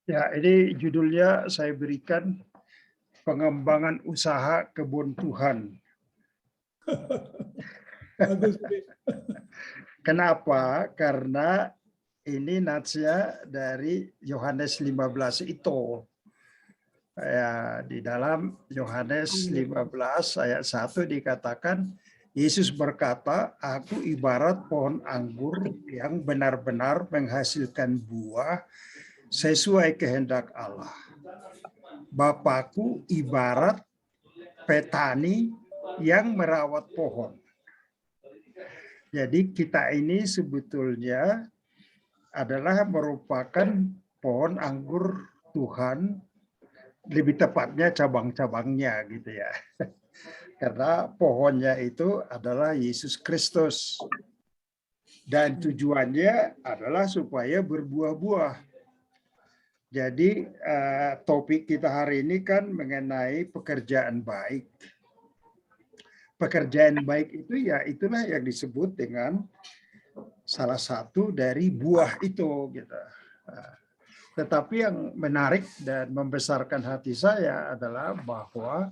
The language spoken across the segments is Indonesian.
Ya, ini judulnya saya berikan pengembangan usaha kebun Tuhan. Bagus. Kenapa? Karena ini natsnya dari Yohanes 15 itu. Ya, di dalam Yohanes 15 ayat 1 dikatakan, Yesus berkata, aku ibarat pohon anggur yang benar-benar menghasilkan buah sesuai kehendak Allah. Bapakku ibarat petani yang merawat pohon. Jadi kita ini sebetulnya adalah merupakan pohon anggur Tuhan, lebih tepatnya cabang-cabangnya gitu ya. Karena pohonnya itu adalah Yesus Kristus. Dan tujuannya adalah supaya berbuah-buah. Jadi topik kita hari ini kan mengenai pekerjaan baik. Pekerjaan baik itu ya itulah yang disebut dengan salah satu dari buah itu gitu. Tetapi yang menarik dan membesarkan hati saya adalah bahwa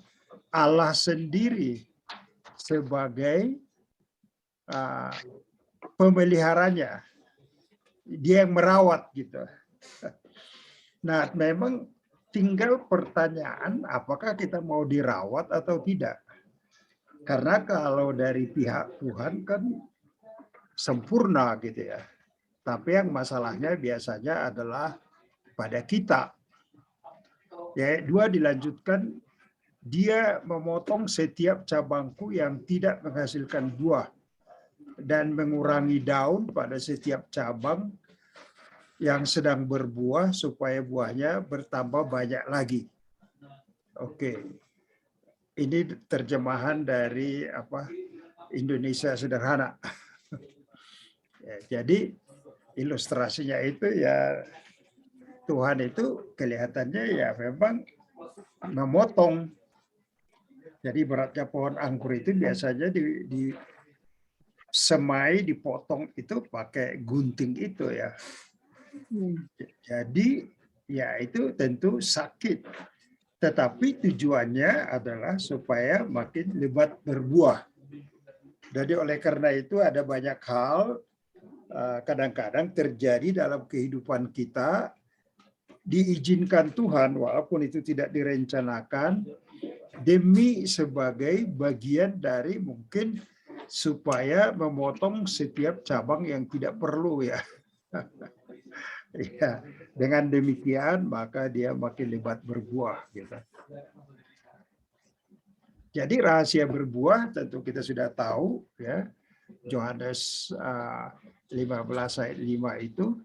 Allah sendiri sebagai pemeliharanya, dia yang merawat gitu. Nah, memang tinggal pertanyaan apakah kita mau dirawat atau tidak. Karena kalau dari pihak Tuhan kan sempurna gitu ya. Tapi yang masalahnya biasanya adalah pada kita. Ya, 2 dilanjutkan, dia memotong setiap cabangku yang tidak menghasilkan buah dan mengurangi daun pada setiap cabang yang sedang berbuah supaya buahnya bertambah banyak lagi. Oke. Ini terjemahan dari Indonesia sederhana. Ya, jadi ilustrasinya itu ya Tuhan itu kelihatannya ya memang memotong. Jadi beratnya pohon anggur itu biasanya disemai, dipotong itu pakai gunting itu ya. Jadi ya itu tentu sakit. Tetapi tujuannya adalah supaya makin lebat berbuah. Jadi oleh karena itu ada banyak hal kadang-kadang terjadi dalam kehidupan kita, diizinkan Tuhan walaupun itu tidak direncanakan, demi sebagai bagian dari mungkin supaya memotong setiap cabang yang tidak perlu ya. Ya, dengan demikian maka dia makin lebat berbuah gitu. Jadi rahasia berbuah tentu kita sudah tahu ya. Yohanes 15 ayat 5 itu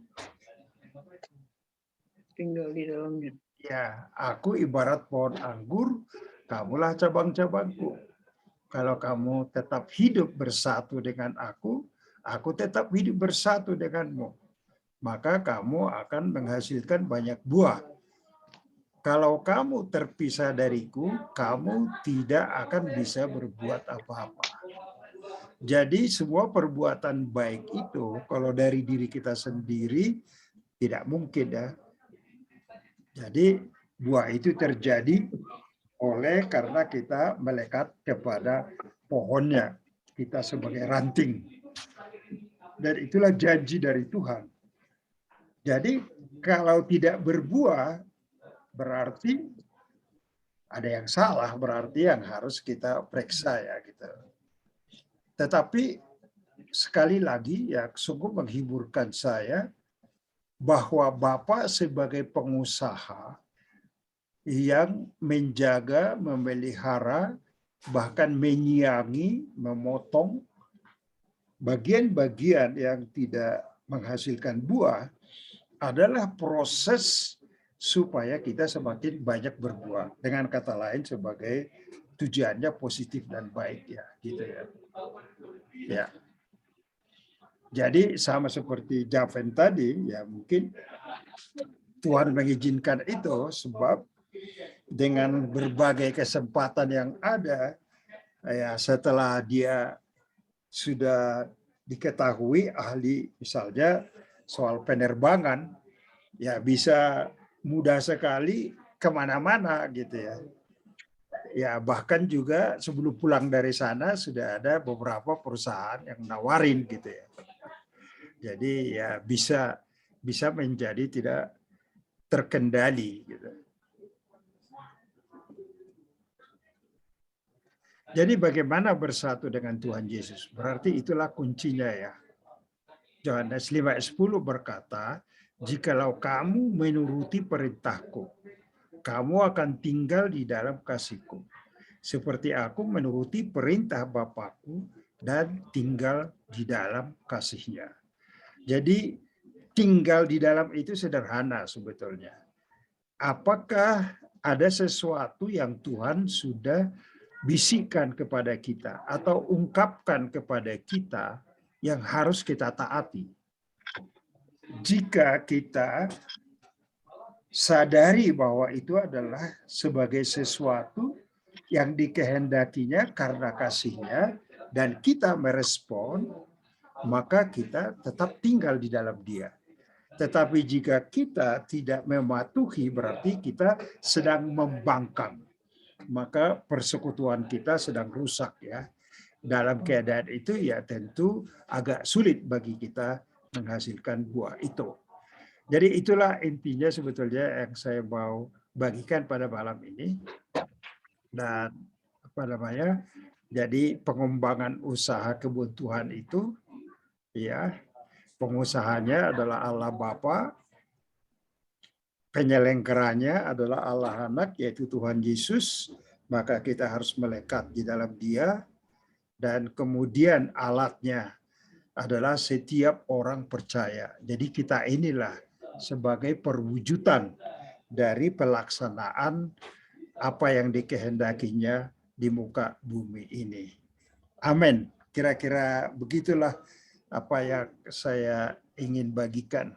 tinggal di dalamnya. Ya, aku ibarat pohon anggur, kamulah cabang-cabangku. Kalau kamu tetap hidup bersatu dengan aku tetap hidup bersatu denganmu. Maka kamu akan menghasilkan banyak buah. Kalau kamu terpisah dariku, kamu tidak akan bisa berbuat apa-apa. Jadi semua perbuatan baik itu, kalau dari diri kita sendiri, tidak mungkin ya. Jadi buah itu terjadi karena kita melekat kepada pohonnya. Kita sebagai ranting. Dan itulah janji dari Tuhan. Jadi kalau tidak berbuah, berarti ada yang salah, berarti yang harus kita periksa ya gitu. Tetapi sekali lagi ya sungguh menghiburkan saya bahwa Bapak sebagai pengusaha yang menjaga, memelihara, bahkan menyiangi, memotong bagian-bagian yang tidak menghasilkan buah adalah proses supaya kita semakin banyak berbuah. Dengan kata lain sebagai tujuannya positif dan baik ya, gitu ya. Ya. Jadi sama seperti Javen tadi ya mungkin Tuhan mengizinkan itu sebab dengan berbagai kesempatan yang ada ya setelah dia sudah diketahui ahli misalnya soal penerbangan, ya bisa mudah sekali kemana-mana gitu ya. Ya bahkan juga sebelum pulang dari sana sudah ada beberapa perusahaan yang nawarin gitu ya. Jadi ya bisa menjadi tidak terkendali gitu. Jadi bagaimana bersatu dengan Tuhan Yesus? Berarti itulah kuncinya ya. Yohanes 5:10 berkata, "Jikalau kamu menuruti perintahku, kamu akan tinggal di dalam kasihku. Seperti aku menuruti perintah Bapakku dan tinggal di dalam kasihnya." Jadi tinggal di dalam itu sederhana sebetulnya. Apakah ada sesuatu yang Tuhan sudah bisikkan kepada kita atau ungkapkan kepada kita yang harus kita taati? Jika kita sadari bahwa itu adalah sebagai sesuatu yang dikehendakinya karena kasihnya dan kita merespon, maka kita tetap tinggal di dalam Dia. Tetapi jika kita tidak mematuhi, berarti kita sedang membangkang. Maka persekutuan kita sedang rusak ya. Dalam keadaan itu ya tentu agak sulit bagi kita menghasilkan buah itu. Jadi itulah intinya sebetulnya yang saya mau bagikan pada malam ini. Dan apa namanya? Jadi pengembangan usaha kebun Tuhan itu ya, pengusahanya adalah Allah Bapa, penyelenggaranya adalah Allah Anak, yaitu Tuhan Yesus, maka kita harus melekat di dalam Dia, dan kemudian alatnya adalah setiap orang percaya. Jadi kita inilah sebagai perwujudan dari pelaksanaan apa yang dikehendakinya di muka bumi ini. Amin. Kira-kira begitulah apa yang saya ingin bagikan.